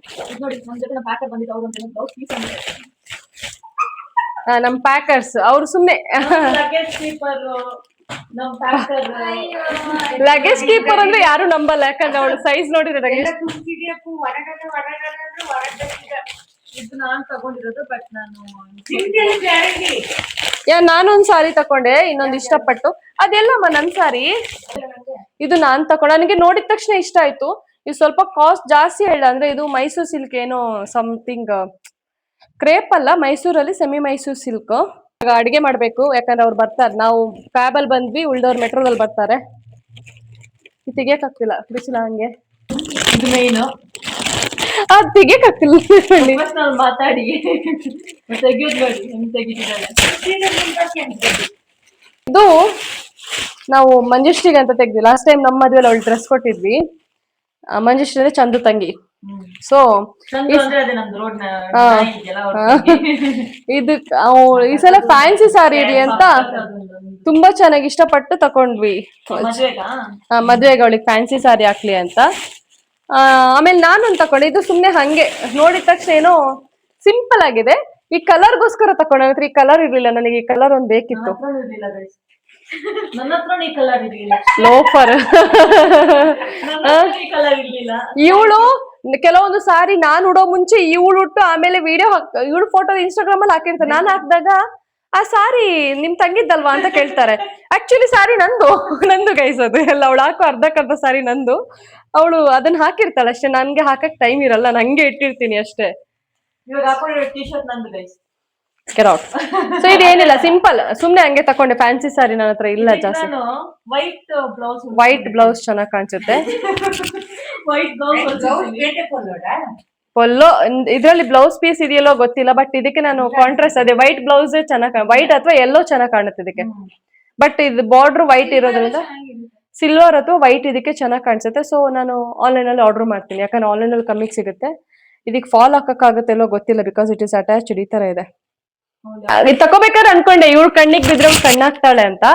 ನಮ್ ಪ್ಯಾಕರ್ಸ್ ಅವ್ರು ಸುಮ್ನೆ ಲಗೇಜ್ ಕೀಪರ್ ಅಂದ್ರೆ ಯಾರು ನಂಬಲ್ಲ, ಯಾಕಂದ್ರೆ ಅವಳು ಸೈಜ್ ನೋಡಿದ್ರೆ ನಾನೊಂದ್ ಸಾರಿ ತಕೊಂಡೆ, ಇನ್ನೊಂದು ಇಷ್ಟಪಟ್ಟು. ಅದೆಲ್ಲಮ್ಮ ನನ್ ಸಾರಿ, ಇದು ನಾನ್ ತಕೊಂಡೆ. ನನಗೆ ನೋಡಿದ ತಕ್ಷಣ ಇಷ್ಟ ಆಯ್ತು. ಇದು ಸ್ವಲ್ಪ ಕಾಸ್ಟ್ ಜಾಸ್ತಿ ಹೇಳ್ದ. ಅಂದ್ರೆ ಇದು ಮೈಸೂರು ಸಿಲ್ಕ್ ಏನೋ ಸಮಥಿಂಗ್, ಕ್ರೇಪ್ ಅಲ್ಲ, ಮೈಸೂರಲ್ಲಿ ಸೆಮಿ ಮೈಸೂರು ಸಿಲ್ಕ್. ಅಡಿಗೆ ಮಾಡ್ಬೇಕು, ಯಾಕಂದ್ರೆ ಅವ್ರು ಬರ್ತಾರೆ. ನಾವು ಕ್ಯಾಬಲ್ ಬಂದ್ವಿ, ಉಳ್ದವ್ರು ಮೆಟ್ರೋದಲ್ಲಿ ಬರ್ತಾರೆ. ತೆಗಿಯಕ್ ಆಗ್ತಿಲ್ಲ, ಬಿಸಿಲ ಹಂಗೆ. ಇದು ಮೇನು ಅದ್ ತೆಗಿಯಕ್ ಆಗ್ತಿಲ್ಲ ಮಾತಾಡಿ. ಇದು ನಾವು ಮಂಜುಶ್ರೀಗೆ ಅಂತ ತೆಗ್ದ್ವಿ. ಲಾಸ್ಟ್ ಟೈಮ್ ನಮ್ಮ ಮದುವೆಯಲ್ಲಿ ಅವಳು ಡ್ರೆಸ್ ಕೊಟ್ಟಿದ್ವಿ. ಮಂಜುಶ್ರೀ ಅಂದ್ರೆ ಚಂದು ತಂಗಿ. ಸೊ ಇದು ಈ ಸಲ ಫ್ಯಾನ್ಸಿ ಸಾರಿ ಇರ್ಲಿ ಅಂತ ತುಂಬಾ ಚೆನ್ನಾಗಿ ಇಷ್ಟಪಟ್ಟು ತಕೊಂಡ್ವಿ. ಮದ್ವೆಗೆ ಅವಳಿಗೆ ಫ್ಯಾನ್ಸಿ ಸಾರಿ ಹಾಕ್ಲಿ ಅಂತ. ಆಮೇಲೆ ನಾನೊಂದು ತಕೊಂಡೆ. ಇದು ಸುಮ್ನೆ ಹಂಗೆ ನೋಡಿದ ತಕ್ಷಣ ಏನೋ ಸಿಂಪಲ್ ಆಗಿದೆ. ಈ ಕಲರ್ಗೋಸ್ಕರ ತಕೊಂಡೆ. ಈ ಕಲರ್ ಇರ್ಲಿಲ್ಲ ನನಗೆ, ಈ ಕಲರ್ ಒಂದ್ ಬೇಕಿತ್ತು. ಲೋಫರ್ ಇವಳು ಕೆಲವೊಂದು ಸಾರಿ ನಾನ್ ಉಡೋ ಮುಂಚೆ ಇವಳು ಉಟ್ಟು ಆಮೇಲೆ ವಿಡಿಯೋ ಇವಳು ಫೋಟೋ ಇನ್ಸ್ಟಾಗ್ರಾಮ್ ಅಲ್ಲಿ ಹಾಕಿರ್ತಾರೆ. ನಾನ್ ಹಾಕಿದಾಗ ಆ ಸಾರಿ ನಿಮ್ ತಂಗಿದ್ದಲ್ವಾ ಅಂತ ಕೇಳ್ತಾರೆ. ಆಕ್ಚುಲಿ ಸಾರಿ ನಂದು ಗೈಸೋದು ಎಲ್ಲ. ಅವಳು ಹಾಕೋ ಅರ್ಧಕ್ಕರ್ಧ ಸಾರಿ ನಂದು. ಅವಳು ಅದನ್ನ ಹಾಕಿರ್ತಾಳೆ ಅಷ್ಟೇ, ನನ್ಗೆ ಹಾಕಕ್ ಟೈಮ್ ಇರಲ್ಲ, ನಂಗೆ ಇಟ್ಟಿರ್ತೀನಿ ಅಷ್ಟೇ. ಸೊ ಇದೇನಿಲ್ಲ, ಸಿಂಪಲ್ ಸುಮ್ನೆ ಹಂಗೆ ತಕೊಂಡೆ. ಫ್ಯಾನ್ಸಿ ಸಾರಿ ನನ್ನ ಹತ್ರ ಇಲ್ಲ ಜಾಸ್ತಿ. ವೈಟ್ ಬ್ಲೌಸ್ ಚೆನ್ನಾಗ್ ಕಾಣಿಸುತ್ತೆ. ಪೊಲ್ಲೋ ಇದ್ರಲ್ಲಿ ಬ್ಲೌಸ್ ಪೀಸ್ ಇದೆಯಲ್ಲೋ ಗೊತ್ತಿಲ್ಲ, ಬಟ್ ಇದಕ್ಕೆ ನಾನು ಕಾಂಟ್ರಾಸ್ಟ್ ಅದೇ ವೈಟ್ ಬ್ಲೌಸ್ ಚೆನ್ನಾಗ್, ವೈಟ್ ಅಥವಾ ಎಲ್ಲೋ ಚೆನ್ನಾಗ್ ಕಾಣುತ್ತೆ ಇದಕ್ಕೆ. ಬಟ್ ಇದು ಬಾರ್ಡರ್ ವೈಟ್ ಇರೋದ್ರಿಂದ ಸಿಲ್ವರ್ ಅಥವಾ ವೈಟ್ ಇದಕ್ಕೆ ಚೆನ್ನಾಗ್ ಕಾಣಿಸುತ್ತೆ. ಸೊ ನಾನು ಆನ್ಲೈನ್ ಅಲ್ಲಿ ಆರ್ಡರ್ ಮಾಡ್ತೀನಿ, ಯಾಕಂದ್ರೆ ಆನ್ಲೈನ್ ಅಲ್ಲಿ ಕಮ್ಮಿಗೆ ಸಿಗುತ್ತೆ. ಇದಕ್ಕೆ ಫಾಲ್ ಹಾಕಕ್ಕಾಗತ್ತೆಲ್ಲೋ ಗೊತ್ತಿಲ್ಲ, ಬಿಕಾಸ್ ಇಟ್ ಇಸ್ ಅಟ್ಯಾಚ್ಡ್. ಈ ತರ ಇದೆ. ಇದು ತಗೋಬೇಕಾದ್ರೆ ಅನ್ಕೊಂಡೆ ಇವಳು ಕಣ್ಣಿಗೆ ಬಿದ್ರೆ ಕಣ್ಣಾಗ್ತಾಳೆ ಅಂತ.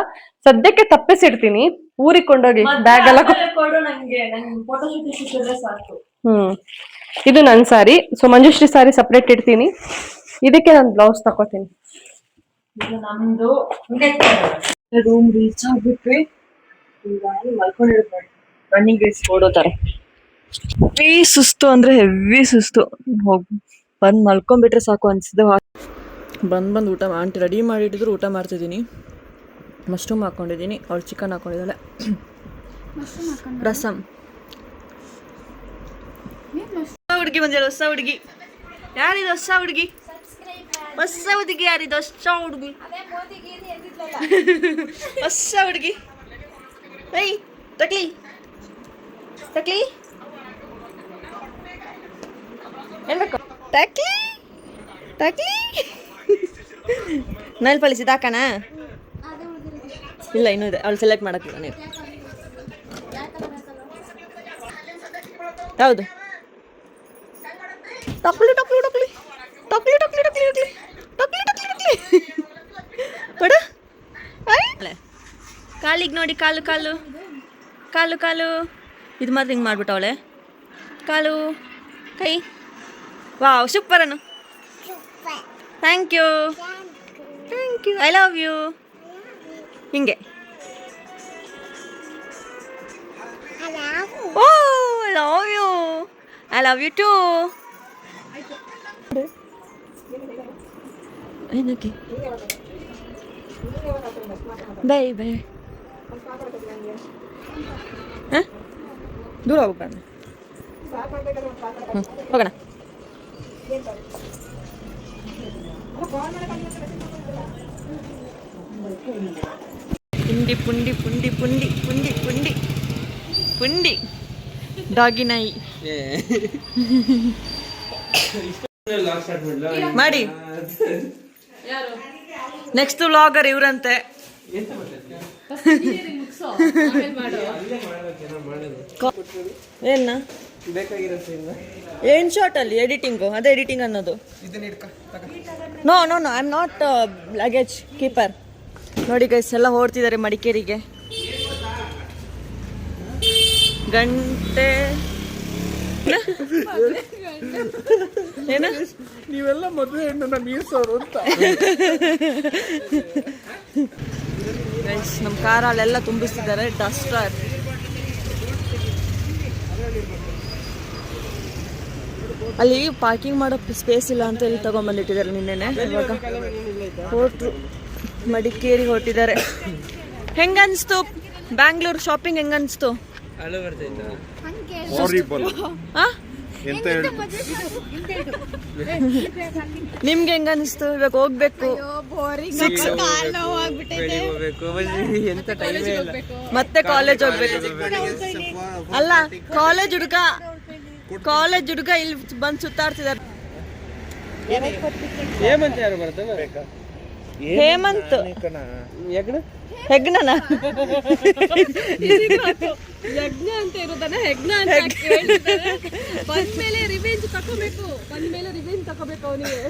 ಸದ್ಯಕ್ಕೆ ತಪ್ಪಿಸಿಡ್ತೀನಿ, ಊರಿಗೆ ಕೊಂಡೋಗಿ ಬ್ಯಾಗ್ ಎಲ್ಲ ಕೊಡು ನಂಗೆ, ಫೋಟೋ ಶೂಟ್ ಸಾಕು. ಇದು ನನ್ ಸಾರಿ. ಸೊ ಮಂಜುಶ್ರೀ ಸಾರಿ ಸಪ್ರೇಟ್ ಇಡ್ತೀನಿ. ಇದಕ್ಕೆ ನಾನು ಬ್ಲೌಸ್ ತಕೋತೀನಿ. ನಮ್ದು ರೂಮ್ ರೀಚ್ ಆಗ್ಬಿಟ್ವಿ. ಮಲ್ಕೊಂಡಿರ್ಬೇಕು, ರನ್ನಿಂಗ್ ರೇಸ್ ಓಡೋತಾರೆ. ಹೆವಿ ಸುಸ್ತು ಅಂದ್ರೆ ಹೆವಿ ಸುಸ್ತು. ಬಂದ್ ಮಲ್ಕೊಂಡ್ಬಿಟ್ರೆ ಸಾಕು ಅನ್ಸಿದ್ದು. ಬಂದು ಊಟ ಆಂಟಿ ರೆಡಿ ಮಾಡಿಟ್ಟಿದ್ರು, ಊಟ ಮಾಡ್ತಿದ್ದೀನಿ. ಮಶ್ರೂಮ್ ಹಾಕೊಂಡಿದ್ದೀನಿ, ಅವಳು ಚಿಕನ್ ಹಾಕೊಂಡಿದ್ದಾಳೆ. ರಸಮ್. ಹುಡುಗಿ ಬಂದಿಲ್ಲ, ಹೊಸ ಹುಡುಗಿ. ಯಾರಿದು ಹೊಸ ಹುಡುಗಿ? ಹೊಸ ಹುಡುಗಿ ಯಾರಿದು? ಹೊಸ ಹುಡುಗಿ, ಹೊಸ ಹುಡುಗಿ. ಏಯ್ ಟಕ್ಲಿ ಟಕ್ಲಿ ಏನ್ ಬೇಕು? ಟಕ್ಲಿ ಟಕ್ಲಿ ನೈಲ್ ಪಾಲಿಶ್ ಇದಾಕಣ? ಇಲ್ಲ, ಇನ್ನೂ ಇದೆ. ಅವಳು ಸೆಲೆಕ್ಟ್ ಮಾಡಕ್ಕಿಲ್ಲ. ನೀವು ಹೌದು. ಟಕ್ಲಿ ಟಕ್ಲಿ ಟಕ್ಲಿ ಟಕ್ಲಿ ಟಕ್ಲಿ ಟಕ್ಲಿ ಟಕ್ಲಿ ಟಕ್ಲಿ ಟಕ್ಲಿ ಟಕ್ಲಿ ಕೊಡ. ಕಾಲಿಗೆ ನೋಡಿ, ಕಾಲು ಕಾಲು ಕಾಲು ಕಾಲು. ಇದು ಮಾತ್ರ ಹಿಂಗೆ ಮಾಡ್ಬಿಟ್ಟವಳೆ. ಕಾಲು ಕೈ. ವಾವ್, ಸೂಪರ್ ಅನ್ನು. Thank you thank you, I love you. ಹಿಂಗೆ. Oh, I love you. I love you too. ಏನಕ್ಕೆ? Bye bye. ದೂರ ಹೋಗ್ಬೇಡ. ಹೋಗೋಣ. ಪುಂಡಿ ಪುಂಡಿ ಪುಂಡಿ ಪುಂಡಿ ಪುಂಡಿ ಪುಂಡಿ ಪುಂಡಿ ಡಾಗಿ ನಾಯಿ ಮಾಡಿ. ನೆಕ್ಸ್ಟ್ ವ್ಲಾಗರ್ ಇವ್ರಂತೆ. ಏನ ಏನ್ ಶಾರ್ಟ್ ಅಲ್ಲಿ ಎಡಿಟಿಂಗು? ಅದೇ ಎಡಿಟಿಂಗ್ ಅನ್ನೋದು. No no no, I am not luggage keeper. ನೋಡಿ ಗೈಸ್, ಎಲ್ಲ ಹೊರಡ್ತಿದ್ದಾರೆ ಮಡಿಕೇರಿಗೆ. ಗಂಟೆ ಏನ? ನೀವೆಲ್ಲ ಮದುವೆ ಹೆಣ್ಣನ್ನ ಮೀರ್ಸೋರು ಅಂತ. ಗೈಸ್, ನಮ್ಮ ಕಾರಲ್ಲೆಲ್ಲ ತುಂಬಿಸ್ತಿದ್ದಾರೆ ಡಸ್ಟರ್. ಅಲ್ಲಿ ಪಾರ್ಕಿಂಗ್ ಮಾಡೋ ಸ್ಪೇಸ್ ಇಲ್ಲ ಅಂತ ಇಲ್ಲಿ ತಗೊಂಡ್ಬಂದಿಟ್ಟಿದ್ದಾರೆ ನಿನ್ನೆನೆ. ಇವಾಗ ಹೊರಟ್ರು, ಮಡಿಕೇರಿಗೆ ಹೊರಟಿದ್ದಾರೆ. ಹೆಂಗನ್ಸ್ತು ಬ್ಯಾಂಗ್ಳೂರ್ ಶಾಪಿಂಗ್? ಹೆಂಗನ್ಸ್ತು? ನಿಮ್ಗೆ ಹೆಂಗ ಅನಿಸ್ತು? ಇವಾಗ ಹೋಗ್ಬೇಕು, ಮತ್ತೆ ಕಾಲೇಜ್ ಹೋಗ್ಬೇಕು. ಅಲ್ಲ, ಕಾಲೇಜ್ ಹುಡುಗ ಇಲ್ಲಿ ಬಂದ್ ಸುತ್ತಾಡ್ತಿದಾರೆ. ಹೇಮಂತ್ ಯಾರು ಬರ್ತಾರೆ? ಹೇಮಂತ್ ಹೆಗ್ನನ ಯಜ್ಞ ಅಂತ ಇರೋದನ್ನ ಹೆಗ್ನ ಅಂತ ಕೇಳಿದ್ದಾರೆ. ಬಂದ್ಮೇಲೆ ರಿವೆಂಜ್ ತಕೋಬೇಕು, ಅವನಿಗೆ.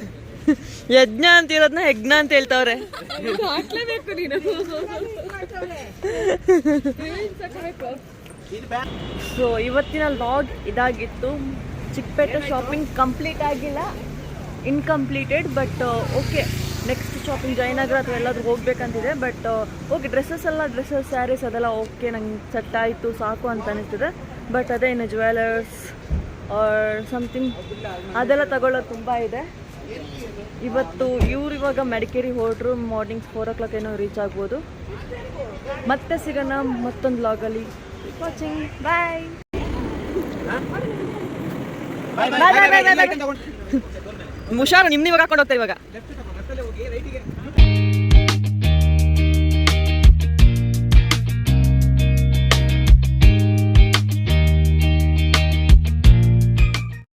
ಯಜ್ಞ ಅಂತ ಇರೋದನ್ನ ಹೆಗ್ನ ಅಂತ ಹೇಳ್ತಾವ್ರೆ. ಹಾಕ್ಲೇಬೇಕು ನೀನು, ರಿವೆಂಜ್ ತಕೋಬೇಕು. ಸೊ ಇವತ್ತಿನ ಲಾಗ್ ಇದಾಗಿತ್ತು. ಚಿಕ್ಕಪೇಟೆ ಶಾಪಿಂಗ್ ಕಂಪ್ಲೀಟ್ ಆಗಿಲ್ಲ, incompleted. But okay, next shopping Jayanagar ಅಥವಾ ಎಲ್ಲಾದ್ರೂ ಹೋಗ್ಬೇಕಂತಿದೆ. ಬಟ್ ಓಕೆ, ಡ್ರೆಸ್ಸಸ್ ಸ್ಯಾರೀಸ್ ಅದೆಲ್ಲ ಓಕೆ, ನಂಗೆ ಸೆಟ್ ಆಯಿತು, ಸಾಕು ಅಂತ ಅನಿಸ್ತಿದೆ. ಬಟ್ ಅದೇ ಇನ್ನು ಜ್ಯುವೆಲರ್ಸ್ ಆರ್ ಸಮಥಿಂಗ್ ಅದೆಲ್ಲ ತಗೊಳ್ಳೋದು ತುಂಬ ಇದೆ. ಇವತ್ತು ಇವಾಗ ಮಡಿಕೇರಿ ಹೊರಟ್ರು. ಮಾರ್ನಿಂಗ್ 4 o'clock ಏನೋ ರೀಚ್ ಆಗ್ಬೋದು. ಮತ್ತೆ ಸಿಗೋಣ ಮತ್ತೊಂದು ಲಾಗಲ್ಲಿ. ವಾಚಿಂಗ್, ಬಾಯ್. ಹುಷಾರು, ನಿಮ್ಗೆ ಇವಾಗ ಹಾಕೊಂಡು ಹೋಗ್ತಾರೆ ಇವಾಗ.